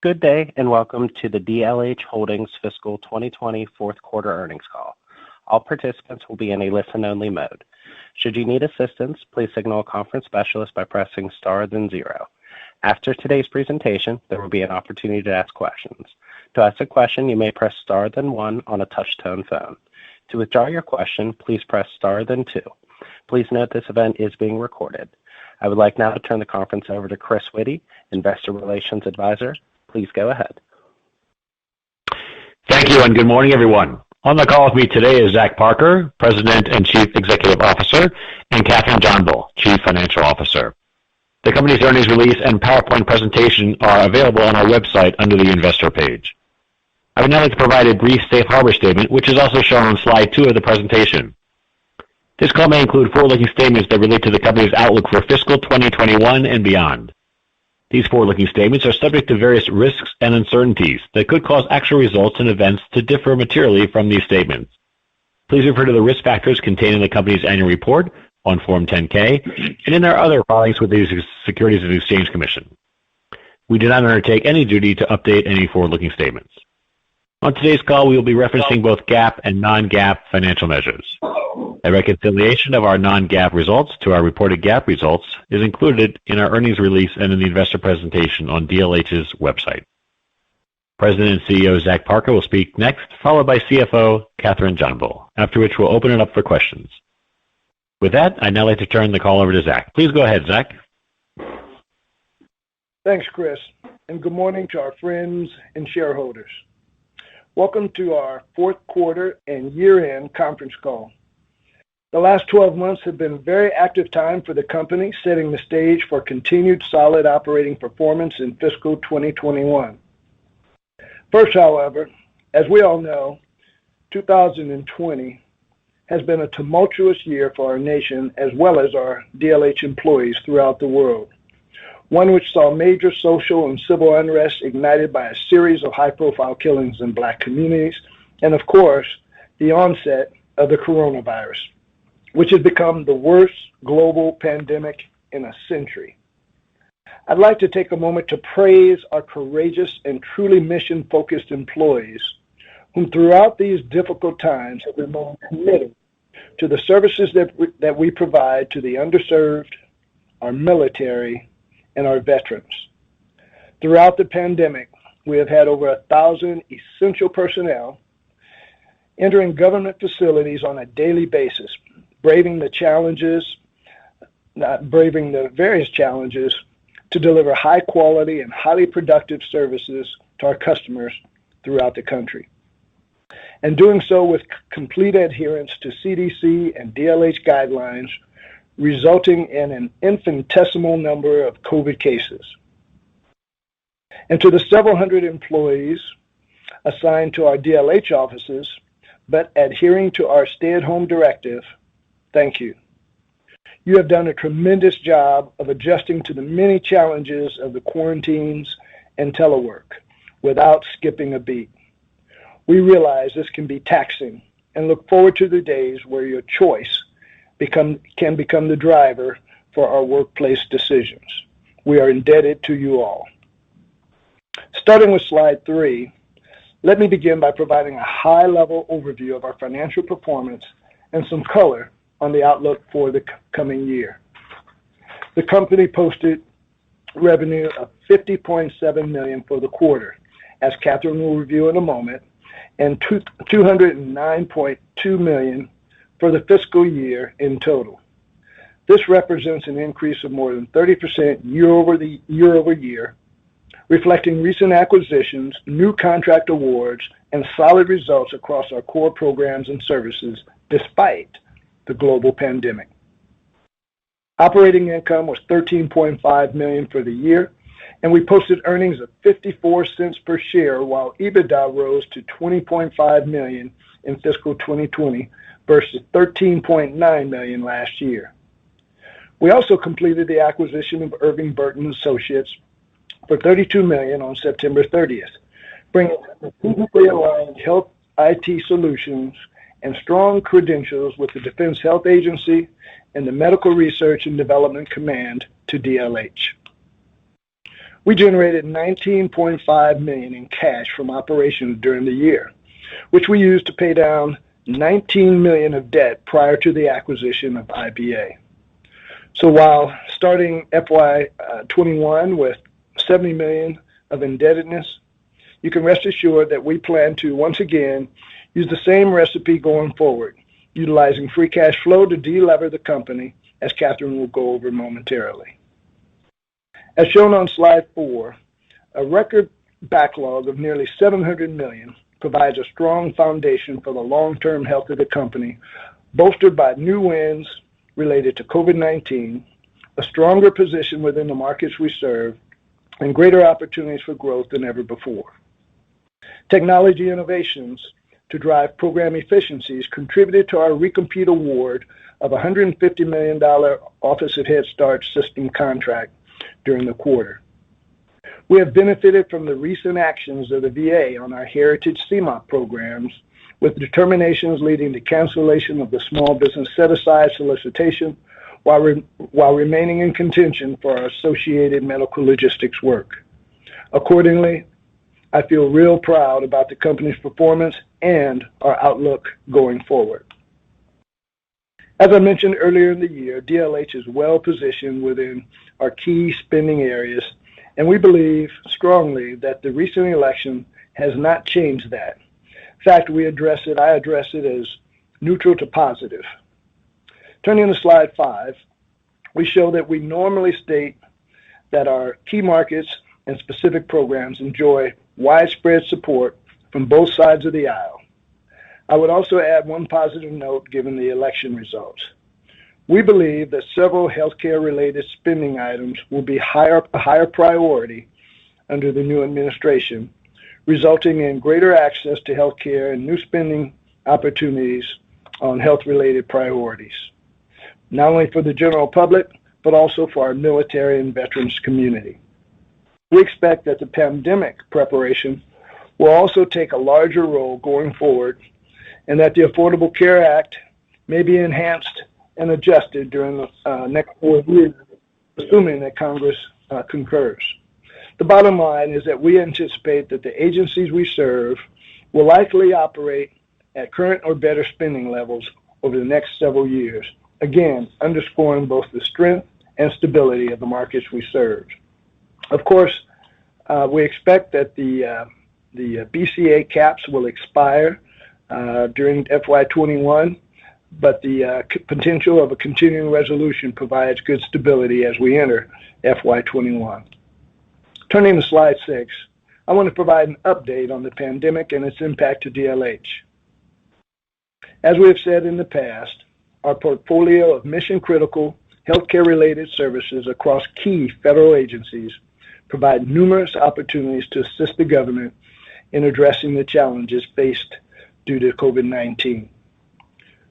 Good day, and welcome to the DLH Holdings Fiscal 2020 Fourth Quarter Earnings Call. All participants will be in a listen-only mode. Should you need assistance, please signal a conference specialist by pressing star then zero. After today's presentation, there will be an opportunity to ask questions. To ask a question, you may press star then one on a touch-tone phone. To withdraw your question, please press star then two. Please note this event is being recorded. I would like now to turn the conference over to Chris Whitty, Investor Relations Advisor. Please go ahead. Thank you, and good morning, everyone. On the call with me today is Zach Parker, President and Chief Executive Officer, and Kathryn JohnBull, Chief Financial Officer. The company's earnings release and PowerPoint presentation are available on our website under the Investor page. I would now like to provide a brief safe harbor statement, which is also shown on slide 2 of the presentation. This call may include forward-looking statements that relate to the company's outlook for fiscal 2021 and beyond. These forward-looking statements are subject to various risks and uncertainties that could cause actual results and events to differ materially from these statements. Please refer to the risk factors contained in the company's annual report on Form 10-K and in our other filings with the Securities and Exchange Commission. We do not undertake any duty to update any forward-looking statements. On today's call, we will be referencing both GAAP and non-GAAP financial measures. A reconciliation of our non-GAAP results to our reported GAAP results is included in our earnings release and in the investor presentation on DLH's website. President and CEO Zach Parker will speak next, followed by CFO Kathryn JohnBull, after which we'll open it up for questions. With that, I'd now like to turn the call over to Zach. Please go ahead, Zach. Thanks, Chris, and good morning to our friends and shareholders. Welcome to our fourth quarter and year-end conference call. The last 12 months have been a very active time for the company, setting the stage for continued solid operating performance in fiscal 2021. First, however, as we all know, 2020 has been a tumultuous year for our nation as well as our DLH employees throughout the world. One which saw major social and civil unrest ignited by a series of high-profile killings in Black communities, and of course, the onset of the coronavirus, which has become the worst global pandemic in a century. I'd like to take a moment to praise our courageous and truly mission-focused employees, whom throughout these difficult times have remained committed to the services that we provide to the underserved, our military, and our veterans. Throughout the pandemic, we have had over 1,000 essential personnel entering government facilities on a daily basis, braving the various challenges to deliver high quality and highly productive services to our customers throughout the country. And doing so with complete adherence to CDC and DLH guidelines, resulting in an infinitesimal number of COVID cases. And to the several hundred employees assigned to our DLH offices, but adhering to our stay-at-home directive, thank you. You have done a tremendous job of adjusting to the many challenges of the quarantines and telework without skipping a beat. We realize this can be taxing and look forward to the days where your choice can become the driver for our workplace decisions. We are indebted to you all. Starting with slide 3, let me begin by providing a high-level overview of our financial performance and some color on the outlook for the coming year. The company posted revenue of $50.7 million for the quarter, as Kathryn will review in a moment, and $209.2 million for the fiscal year in total. This represents an increase of more than 30% year over year, reflecting recent acquisitions, new contract awards, and solid results across our core programs and services despite the global pandemic. Operating income was $13.5 million for the year, and we posted earnings of 54 cents per share, while EBITDA rose to $20.5 million in fiscal 2020 versus $13.9 million last year. We also completed the acquisition of Irving Burton Associates for $32 million on September 30th, bringing strategically aligned health IT solutions and strong credentials with the Defense Health Agency and the Medical Research and Development Command to DLH. We generated $19.5 million in cash from operations during the year, which we used to pay down $19 million of debt prior to the acquisition of IBA. So while starting FY21 with $70 million of indebtedness, you can rest assured that we plan to once again use the same recipe going forward, utilizing free cash flow to delever the company, as Catherine will go over momentarily. As shown on slide 4, a record backlog of nearly $700 million provides a strong foundation for the long-term health of the company, bolstered by new wins related to COVID-19, a stronger position within the markets we serve, and greater opportunities for growth than ever before. Technology innovations to drive program efficiencies contributed to our recompete award of a $150 million Office of Head Start system contract during the quarter. We have benefited from the recent actions of the VA on our Heritage CMOP programs, with determinations leading to cancellation of the small business set-aside solicitation while remaining in contention for our associated medical logistics work. Accordingly, I feel real proud about the company's performance and our outlook going forward. As I mentioned earlier in the year, DLH is well positioned within our key spending areas, and we believe strongly that the recent election has not changed that. In fact, I address it as neutral to positive. Turning to slide 5, we show that we normally state that our key markets and specific programs enjoy widespread support from both sides of the aisle. I would also add one positive note given the election results. We believe that several healthcare-related spending items will be a higher priority under the new administration, resulting in greater access to healthcare and new spending opportunities on health-related priorities, not only for the general public, but also for our military and veterans community. We expect that the pandemic preparation will also take a larger role going forward, and that the Affordable Care Act may be enhanced and adjusted during the next 4 years, assuming that Congress concurs. The bottom line is that we anticipate that the agencies we serve will likely operate at current or better spending levels over the next several years, again, underscoring both the strength and stability of the markets we serve. Of course, we expect that the BCA caps will expire during FY21, but the potential of a continuing resolution provides good stability as we enter FY21. Turning to slide 6, I want to provide an update on the pandemic and its impact to DLH. As we have said in the past, our portfolio of mission-critical healthcare-related services across key federal agencies provide numerous opportunities to assist the government in addressing the challenges faced due to COVID-19.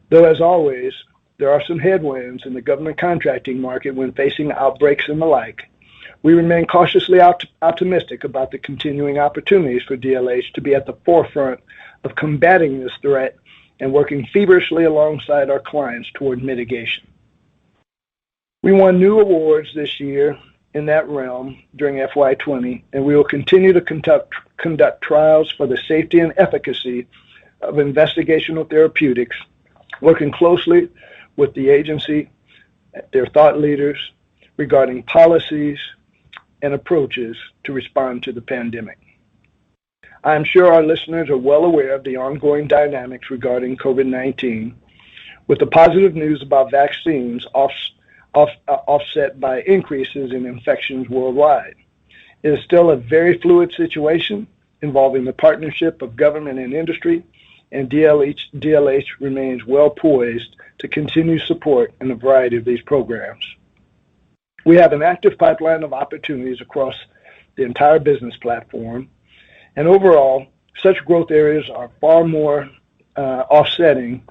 Though, as always, there are some headwinds in the government contracting market when facing outbreaks and the like, we remain cautiously optimistic about the continuing opportunities for DLH to be at the forefront of combating this threat and working feverishly alongside our clients toward mitigation. We won new awards this year in that realm during FY20, and we will continue to conduct trials for the safety and efficacy of investigational therapeutics, working closely with the agency, their thought leaders, regarding policies and approaches to respond to the pandemic. I am sure our listeners are well aware of the ongoing dynamics regarding COVID-19, with the positive news about vaccines offset by increases in infections worldwide. It is still a very fluid situation involving the partnership of government and industry, and DLH remains well poised to continue support in a variety of these programs. We have an active pipeline of opportunities across the entire business platform, and overall, such growth areas are far more offsetting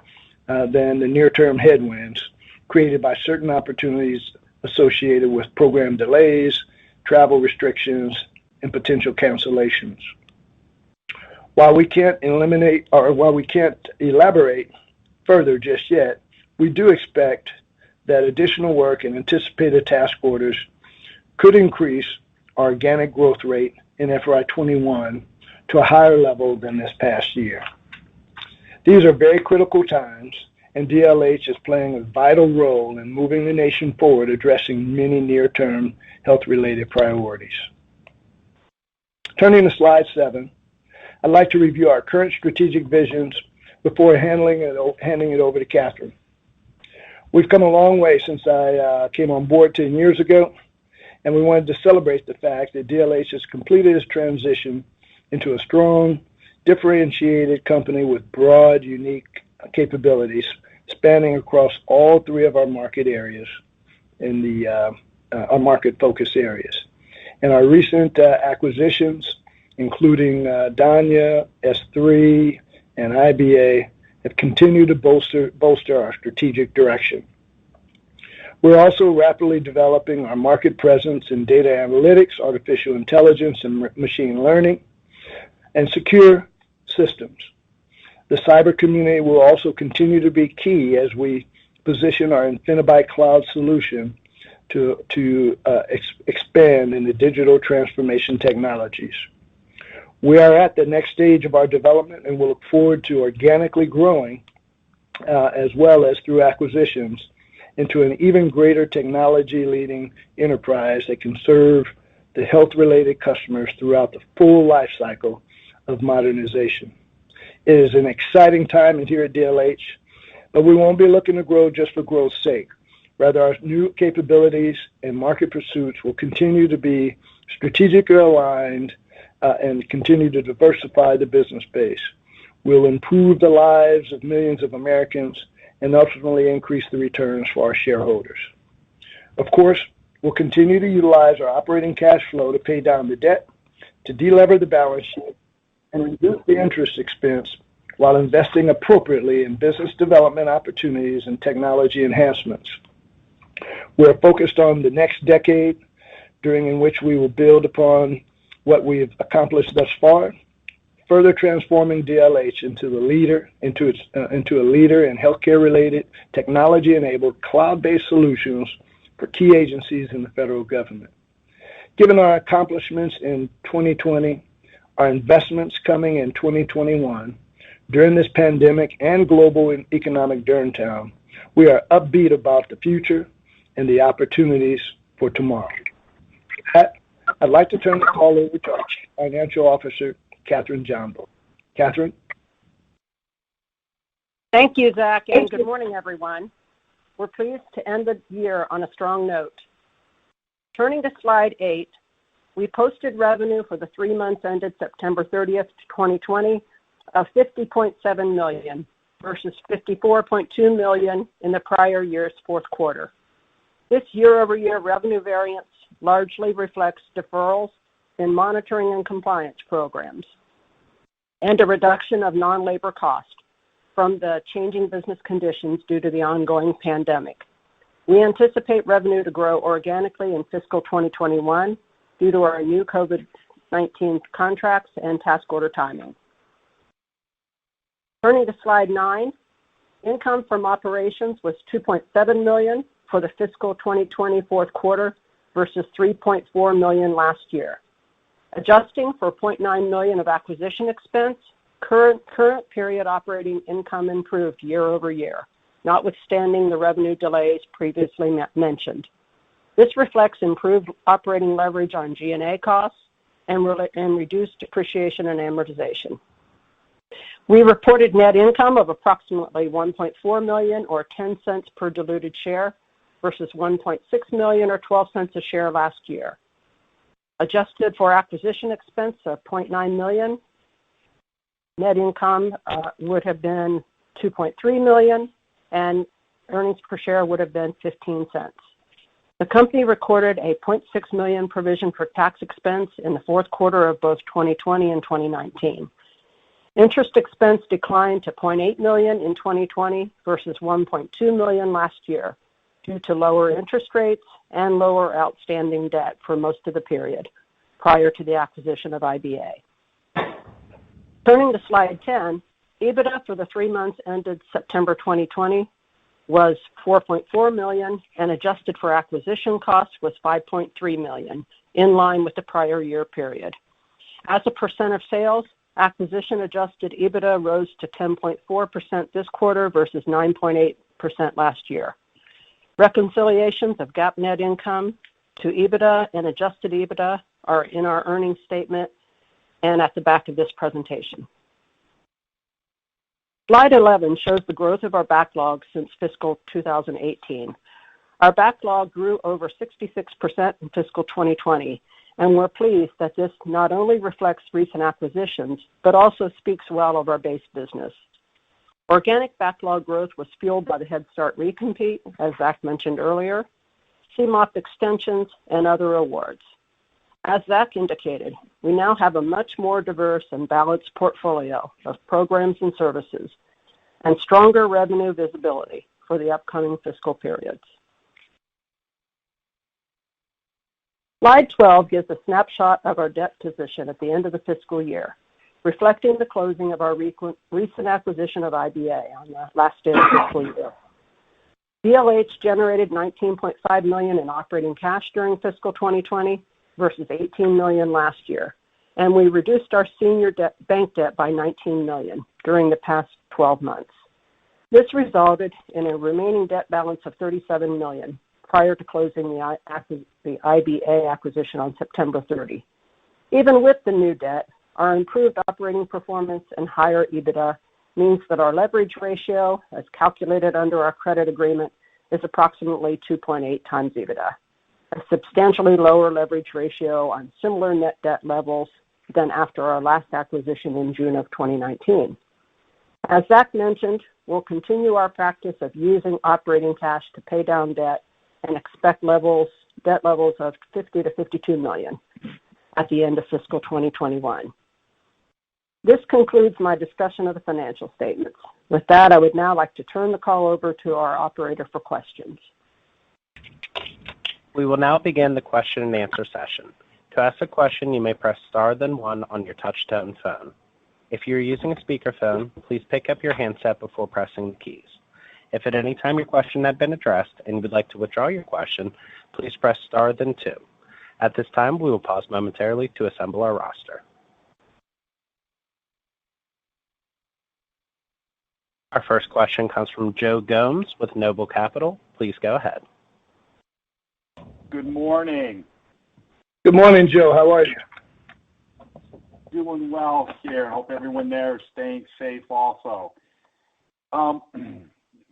than the near-term headwinds created by certain opportunities associated with program delays, travel restrictions, and potential cancellations. While we can't elaborate further just yet, we do expect that additional work and anticipated task orders could increase our organic growth rate in FY21 to a higher level than this past year. These are very critical times, and DLH is playing a vital role in moving the nation forward, addressing many near-term health-related priorities. Turning to slide 7, I'd like to review our current strategic visions before handing it over to Catherine. We've come a long way since I came on board 10 years ago, and we wanted to celebrate the fact that DLH has completed its transition into a strong, differentiated company with broad, unique capabilities spanning across all 3 of our market areas in our market focus areas. And our recent acquisitions, including Danya, S3, and IBA, have continued to bolster our strategic direction. We're also rapidly developing our market presence in data analytics, artificial intelligence, and machine learning, and secure systems. The cyber community will also continue to be key as we position our Infinibyte cloud solution to expand in the digital transformation technologies. We are at the next stage of our development, and we'll look forward to organically growing as well as through acquisitions into an even greater technology-leading enterprise that can serve the health-related customers throughout the full life cycle of modernization. It is an exciting time here at DLH, but we won't be looking to grow just for growth's sake. Rather, our new capabilities and market pursuits will continue to be strategically aligned and continue to diversify the business base. We'll improve the lives of millions of Americans and ultimately increase the returns for our shareholders. Of course, we'll continue to utilize our operating cash flow to pay down the debt, to delever the balance sheet, and reduce the interest expense while investing appropriately in business development opportunities and technology enhancements. We're focused on the next decade, during which we will build upon what we've accomplished thus far, further transforming DLH into a leader in healthcare-related, technology-enabled, cloud-based solutions for key agencies in the federal government. Given our accomplishments in 2020, our investments coming in 2021, during this pandemic and global economic downturn, we are upbeat about the future and the opportunities for tomorrow. With that, I'd like to turn the call over to our Chief Financial Officer, Catherine Johnbull. Catherine? Thank you, Zach, and good morning, everyone. We're pleased to end the year on a strong note. Turning to slide 8, we posted revenue for the 3 months ended September 30th, 2020 of $50.7 million versus $54.2 million in the prior year's fourth quarter. This year-over-year revenue variance largely reflects deferrals in monitoring and compliance programs and a reduction of non-labor cost from the changing business conditions due to the ongoing pandemic. We anticipate revenue to grow organically in fiscal 2021 due to our new COVID-19 contracts and task order timing. Turning to slide 9, income from operations was $2.7 million for the fiscal 2020 fourth quarter versus $3.4 million last year. Adjusting for $0.9 million of acquisition expense, current period operating income improved year over year, notwithstanding the revenue delays previously mentioned. This reflects improved operating leverage on G&A costs and reduced depreciation and amortization. We reported net income of approximately $1.4 million or 10 cents per diluted share versus $1.6 million or 12 cents a share last year. Adjusted for acquisition expense of $0.9 million, net income would have been $2.3 million and earnings per share would have been 15 cents. The company recorded a $0.6 million provision for tax expense in the fourth quarter of both 2020 and 2019. Interest expense declined to $0.8 million in 2020 versus $1.2 million last year due to lower interest rates and lower outstanding debt for most of the period prior to the acquisition of IBA. Turning to slide 10, EBITDA for the 3 months ended September 2020 was $4.4 million and adjusted for acquisition costs was $5.3 million, in line with the prior year period. As a percent of sales, acquisition-adjusted EBITDA rose to 10.4% this quarter versus 9.8% last year. Reconciliations of GAAP net income to EBITDA and adjusted EBITDA are in our earnings statement and at the back of this presentation. Slide 11 shows the growth of our backlog since fiscal 2018. Our backlog grew over 66% in fiscal 2020, and we're pleased that this not only reflects recent acquisitions, but also speaks well of our base business. Organic backlog growth was fueled by the Head Start recompete, as Zach mentioned earlier, CMOP extensions, and other awards. As Zach indicated, we now have a much more diverse and balanced portfolio of programs and services and stronger revenue visibility for the upcoming fiscal periods. Slide 12 gives a snapshot of our debt position at the end of the fiscal year, reflecting the closing of our recent acquisition of IBA on the last day of the fiscal year. DLH generated $19.5 million in operating cash during fiscal 2020 versus $18 million last year, and we reduced our senior bank debt by $19 million during the past 12 months. This resulted in a remaining debt balance of $37 million prior to closing the IBA acquisition on September 30. Even with the new debt, our improved operating performance and higher EBITDA means that our leverage ratio, as calculated under our credit agreement, is approximately 2.8 times EBITDA, a substantially lower leverage ratio on similar net debt levels than after our last acquisition in June of 2019. As Zach mentioned, we'll continue our practice of using operating cash to pay down debt and expect debt levels of $50 to $52 million at the end of fiscal 2021. This concludes my discussion of the financial statements. With that, I would now like to turn the call over to our operator for questions. We will now begin the question and answer session. To ask a question, you may press star then one on your touch-tone phone. If you're using a speakerphone, please pick up your handset before pressing the keys. If at any time your question had been addressed and you would like to withdraw your question, please press star then two. At this time, we will pause momentarily to assemble our roster. Our first question comes from Joe Gomes with Noble Capital. Please go ahead. Good morning. Good morning, Joe. How are you? Doing well here. Hope everyone there is staying safe also.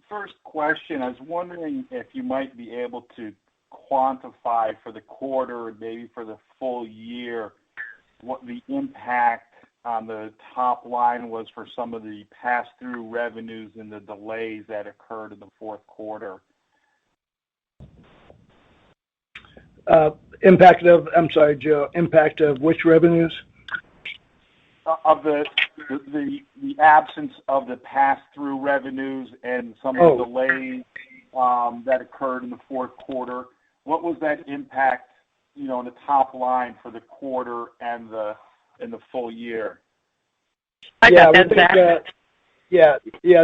First question, I was wondering if you might be able to quantify for the quarter and maybe for the full year what the impact on the top line was for some of the pass-through revenues and the delays that occurred in the fourth quarter. Impact of which revenues? Of the absence of the pass-through revenues and some of the delays that occurred in the fourth quarter. What was that impact, in the top line for the quarter and the full year? I got that, Zach.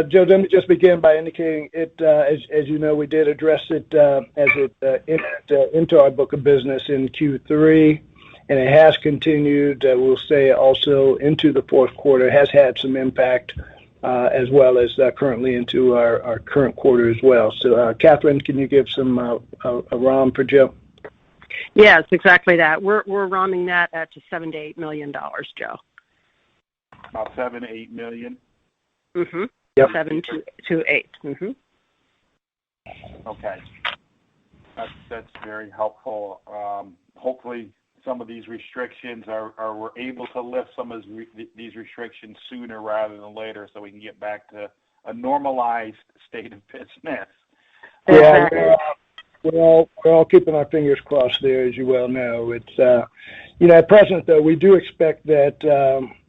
Joe, let me just begin by indicating it, as you know, we did address it as it into our book of business in Q3, and it has continued, we'll say also into the fourth quarter, has had some impact as well as currently into our current quarter as well. So, Catherine, can you give some a ROM for Joe? Yes, exactly that. We're ROMing that at to $7 to $8 million, Joe. About $7 to $8 million. Mm-hmm. Yep. 7 to 8. Mm-hmm. Okay. That's very helpful. Hopefully, some of these restrictions we're able to lift some of these restrictions sooner rather than later, so we can get back to a normalized state of business. Yeah, we're all keeping our fingers crossed there, as you well know. It's at present though, we do expect that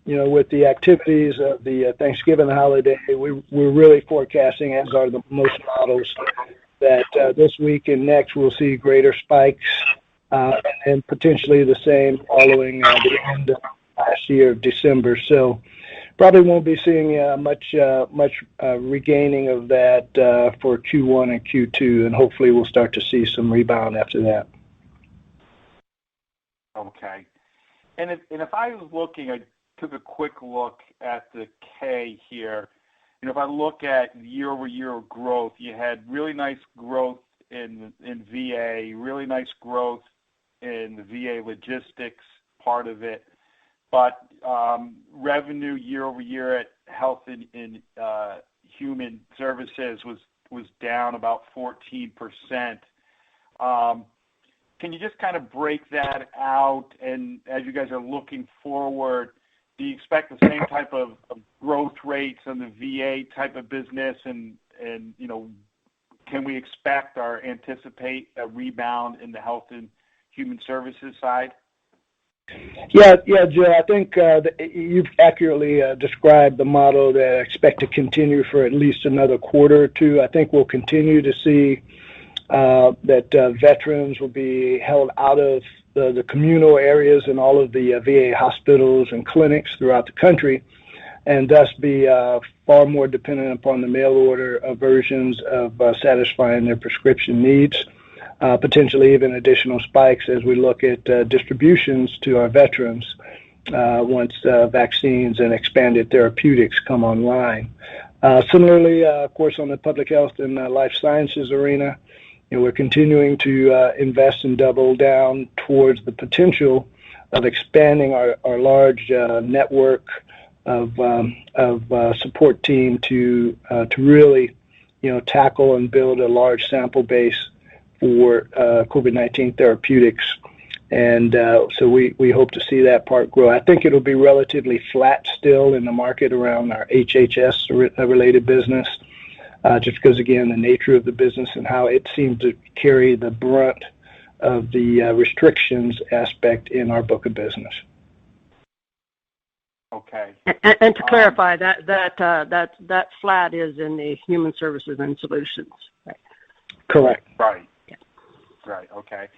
with the activities of the Thanksgiving holiday, we're really forecasting, as are the most models, that this week and next we'll see greater spikes, and potentially the same following the end of last year of December. So probably won't be seeing much regaining of that for Q1 and Q2, and hopefully we'll start to see some rebound after that. Okay. And if I was looking, I took a quick look at the K here. If I look at year-over-year growth, you had really nice growth in VA, really nice growth in the VA logistics part of it, but revenue year-over-year at Health and Human Services was down about 14%. Can you just kind of break that out? And as you guys are looking forward, do you expect the same type of growth rates on the VA type of business? And can we expect or anticipate a rebound in the Health and Human Services side? Yeah, Joe, I think you've accurately described the model that I expect to continue for at least another quarter or two. I think we'll continue to see that veterans will be held out of the communal areas in all of the VA hospitals and clinics throughout the country, and thus be far more dependent upon the mail order versions of satisfying their prescription needs, potentially even additional spikes as we look at distributions to our veterans once vaccines and expanded therapeutics come online. Similarly, of course, on the public health and life sciences arena, we're continuing to invest and double down towards the potential of expanding our large network of support team to really tackle and build a large sample base for COVID-19 therapeutics. And so we hope to see that part grow. I think it'll be relatively flat still in the market around our HHS related business. Just because, again, the nature of the business and how it seems to carry the brunt of the restrictions aspect in our book of business. Okay. And to clarify, that flat is in the Human Services and Solutions. Right. Correct. Right. Yeah. Right. Okay.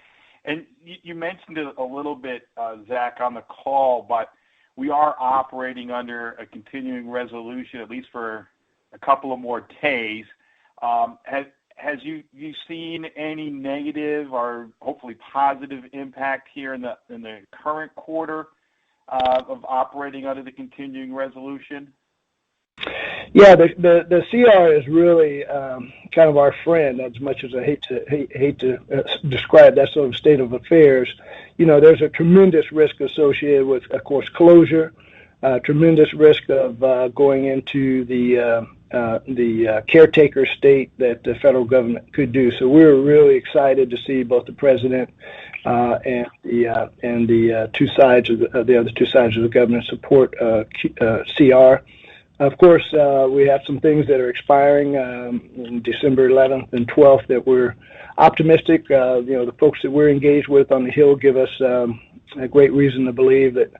And you mentioned it a little bit, Zach, on the call, but we are operating under a continuing resolution, at least for a couple of more days. Has you seen any negative or hopefully positive impact here in the current quarter of operating under the continuing resolution? Yeah, the CR is really kind of our friend. As much as I hate to describe that sort of state of affairs, there's a tremendous risk associated with, of course, closure. Tremendous risk of going into the caretaker state that the federal government could do. So we're really excited to see both the president and the other two sides of the government support CR. Of course, we have some things that are expiring in December 11th and 12th that we're optimistic. The folks that we're engaged with on the Hill give us a great reason to believe that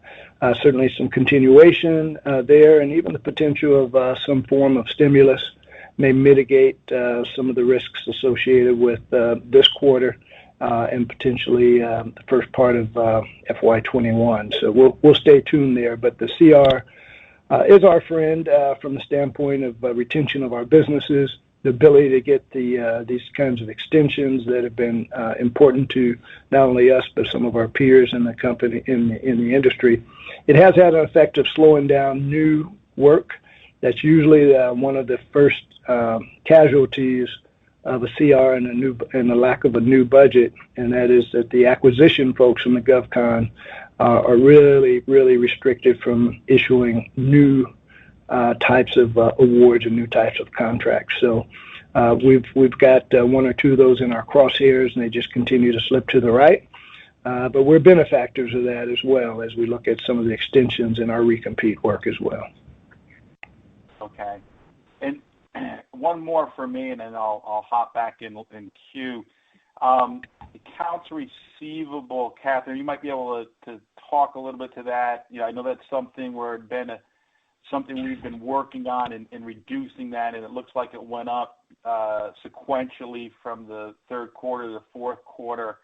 certainly some continuation there, and even the potential of some form of stimulus may mitigate some of the risks associated with this quarter and potentially the first part of FY21. So we'll stay tuned there. But the CR is our friend from the standpoint of retention of our businesses, the ability to get these kinds of extensions that have been important to not only us but some of our peers in the company in the industry. It has had an effect of slowing down new work. That's usually one of the first casualties of a CR and the lack of a new budget, and that is that the acquisition folks in the GovCon are really, really restricted from issuing new types of awards and new types of contracts. So we've got one or two of those in our crosshairs, and they just continue to slip to the right. But we're benefactors of that as well as we look at some of the extensions in our recompete work as well. Okay. And one more for me, and then I'll hop back in queue. Accounts receivable, Catherine, you might be able to talk a little bit to that. I know that's something where it's been something we've been working on and reducing that, and it looks like it went up sequentially from the third quarter to the fourth quarter.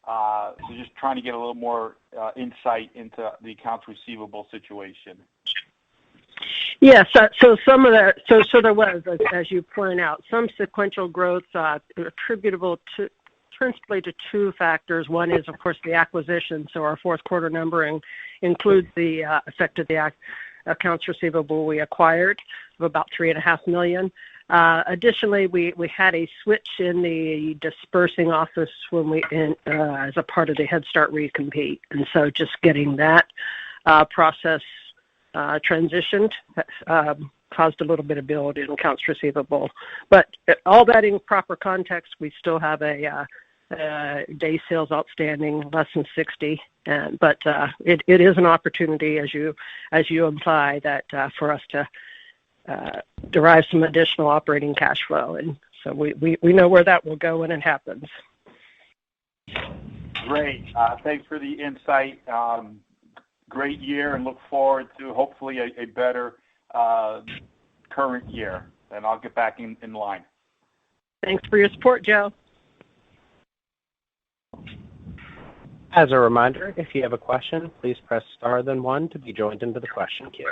So just trying to get a little more insight into the accounts receivable situation. Yeah, so some of that, so there was, as you point out, some sequential growth attributable principally to two factors. One is, of course, the acquisition. So our fourth quarter number includes the effect of the accounts receivable we acquired of about $3.5 million. Additionally, we had a switch in the dispersing office as a part of the Head Start recompete, and so just getting that process transitioned caused a little bit of build in accounts receivable. But all that in proper context, we still have a day sales outstanding less than 60, but it is an opportunity, as you imply, that for us to derive some additional operating cash flow, and so we know where that will go when it happens. Great. Thanks for the insight. Great year, and look forward to hopefully a better current year. And I'll get back in line. Thanks for your support, Joe. As a reminder, if you have a question, please press star then one to be joined into the question queue.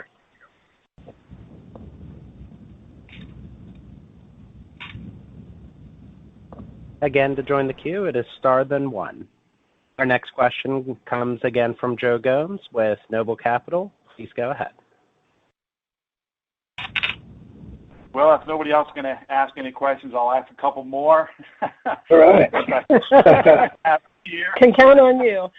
Again, to join the queue, it is star then one. Our next question comes again from Joe Gomes with Noble Capital. Please go ahead. Well, if nobody else is going to ask any questions, I'll ask a couple more. All right. Can count on you.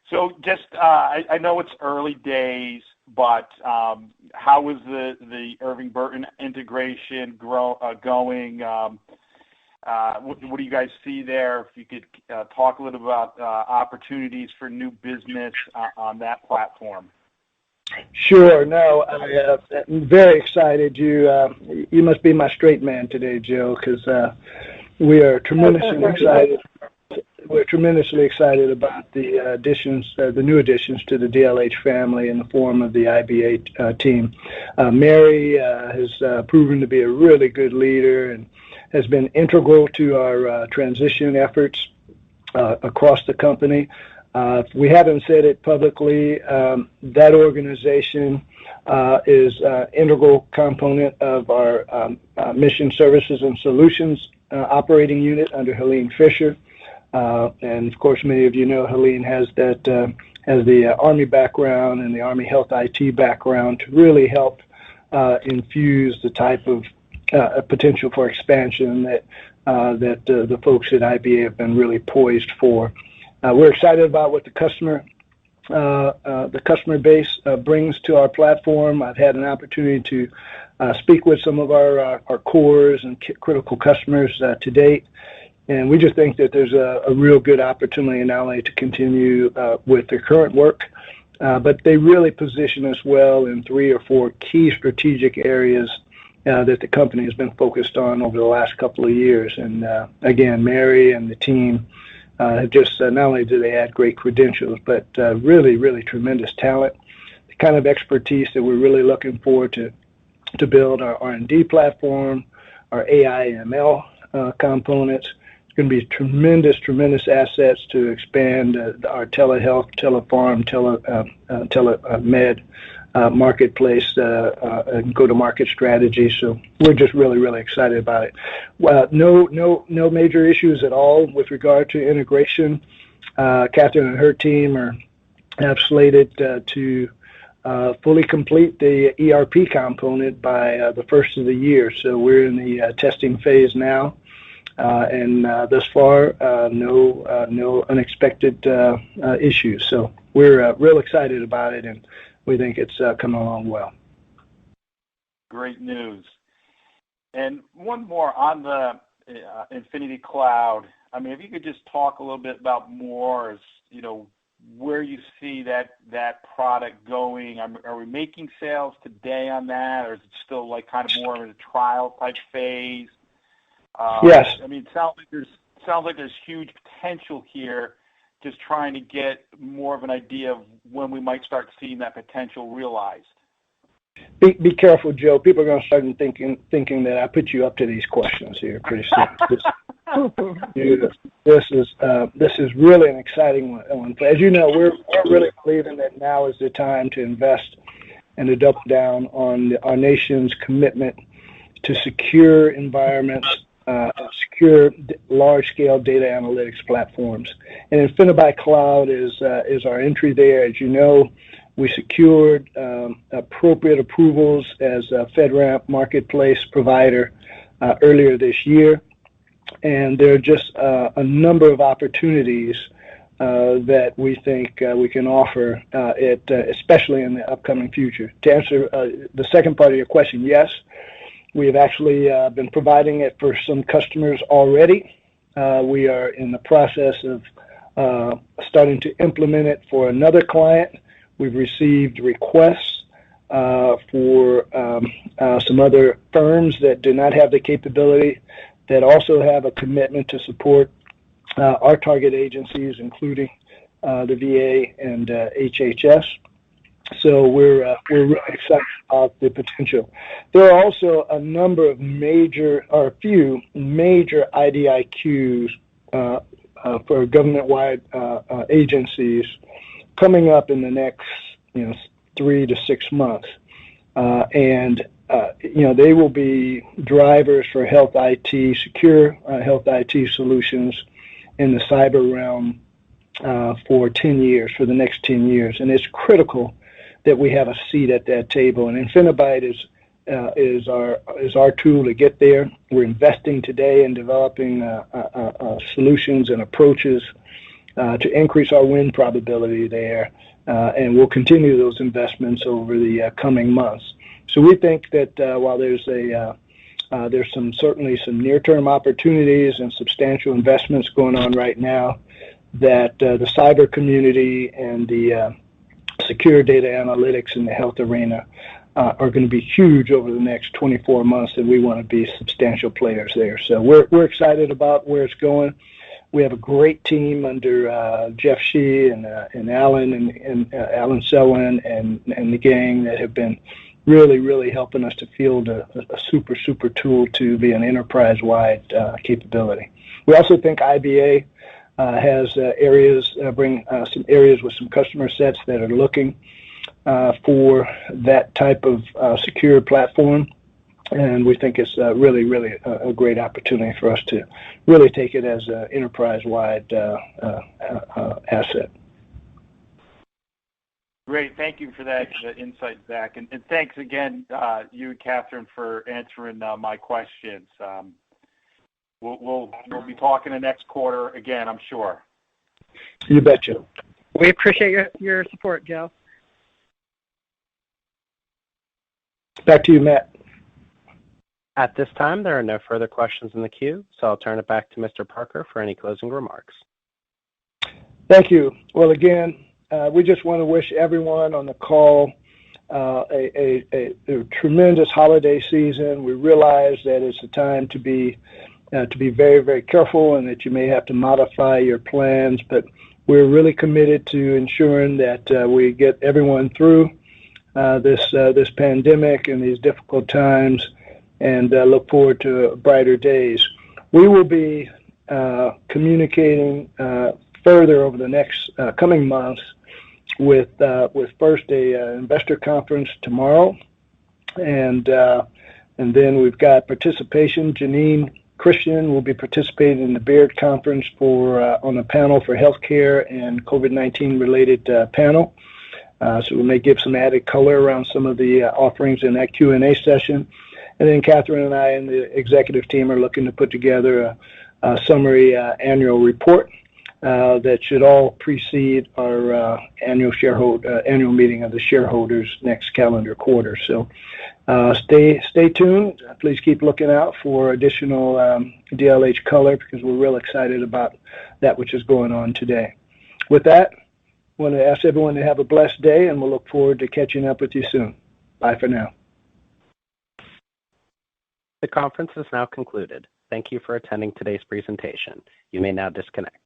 So just, I know it's early days, but how is the Irving Burton integration going? What do you guys see there? If you could talk a little about opportunities for new business on that platform. Sure. No, I'm very excited. You must be my straight man today, Joe, because we are tremendously excited. We're tremendously excited about the new additions to the DLH family in the form of the IBA team. Mary has proven to be a really good leader and has been integral to our transition efforts across the company. We haven't said it publicly. That organization is an integral component of our Mission Services and Solutions operating unit under Helene Fisher. And of course, many of you know Helene has the Army background and the Army Health IT background to really help infuse the type of potential for expansion that the folks at IBA have been really poised for. We're excited about what the customer base brings to our platform. I've had an opportunity to speak with some of our cores and critical customers to date, and we just think that there's a real good opportunity not only to continue with their current work, but they really position us well in 3 or 4 key strategic areas that the company has been focused on over the last couple of years. And again, Mary and the team just not only do they add great credentials, but really, really tremendous talent, the kind of expertise that we're really looking for to build our R&D platform, our AI ML components. It's going to be tremendous assets to expand our telehealth, telefarm, telemed marketplace and go-to-market strategy. So we're just really, really excited about it. No major issues at all with regard to integration. Catherine and her team have slated to fully complete the ERP component by the first of the year. So we're in the testing phase now, and thus far, no unexpected issues. So we're real excited about it, and we think it's coming along well. Great news. And one more on the Infinity Cloud. I mean, if you could just talk a little bit about more, as you know, where you see that product going. Are we making sales today on that, or is it still like kind of more in a trial type phase? Yes. I mean, it sounds like there's huge potential here. Just trying to get more of an idea of when we might start seeing that potential realized. Be careful, Joe. People are going to start thinking that I put you up to these questions here pretty soon. This is really an exciting one. As you know, we're really believing that now is the time to invest and to double down on our nation's commitment to secure environments, secure large-scale data analytics platforms. And InfiniBy Cloud is our entry there. As you know, we secured appropriate approvals as a FedRAMP marketplace provider earlier this year. And there are just a number of opportunities that we think we can offer especially in the upcoming future. To answer the second part of your question, yes, we have actually been providing it for some customers already. We are in the process of starting to implement it for another client. We've received requests for some other firms that do not have the capability, that also have a commitment to support our target agencies, including the VA and HHS. So we're really excited about the potential. There are also a number of a few major IDIQs for government-wide agencies coming up in the next 3 to 6 months, and they will be drivers for health IT, secure health IT solutions in the cyber realm for the next 10 years. And it's critical that we have a seat at that table. And InfiniByte is our tool to get there. We're investing today in developing solutions and approaches to increase our win probability there, and we'll continue those investments over the coming months. So we think that while there's certainly some near-term opportunities and substantial investments going on right now, that the cyber community and the secure data analytics in the health arena are going to be huge over the next 24 months, and we want to be substantial players there. So we're excited about where it's going. We have a great team under Jeff Shee and Alan and Alan Selwyn and the gang that have been really helping us to field a super tool to be an enterprise-wide capability. We also think IBA has some areas with some customer sets that are looking for that type of secure platform, and we think it's really a great opportunity for us to really take it as an enterprise-wide asset. Great. Thank you for that insight, Zach. And thanks again, you and Catherine, for answering my questions. We'll be talking the next quarter again, I'm sure. You betcha. We appreciate your support, Joe. Back to you, Matt. At this time, there are no further questions in the queue, so I'll turn it back to Mr. Parker for any closing remarks. Thank you. Well, again, we just want to wish everyone on the call a tremendous holiday season. We realize that it's a time to be very careful, and that you may have to modify your plans, but we're really committed to ensuring that we get everyone through this pandemic and these difficult times, and look forward to brighter days. We will be communicating further over the next coming months with first a investor conference tomorrow, and then we've got participation. Janine Christian will be participating in the Baird conference on a panel for healthcare and COVID-19 related panel. So we may give some added color around some of the offerings in that Q&A session. And then Catherine and I and the executive team are looking to put together a summary annual report that should all precede our annual meeting of the shareholders next calendar quarter. So stay tuned. Please keep looking out for additional DLH color, because we're real excited about that which is going on today. With that, I want to ask everyone to have a blessed day, and we'll look forward to catching up with you soon. Bye for now. The conference is now concluded. Thank you for attending today's presentation. You may now disconnect.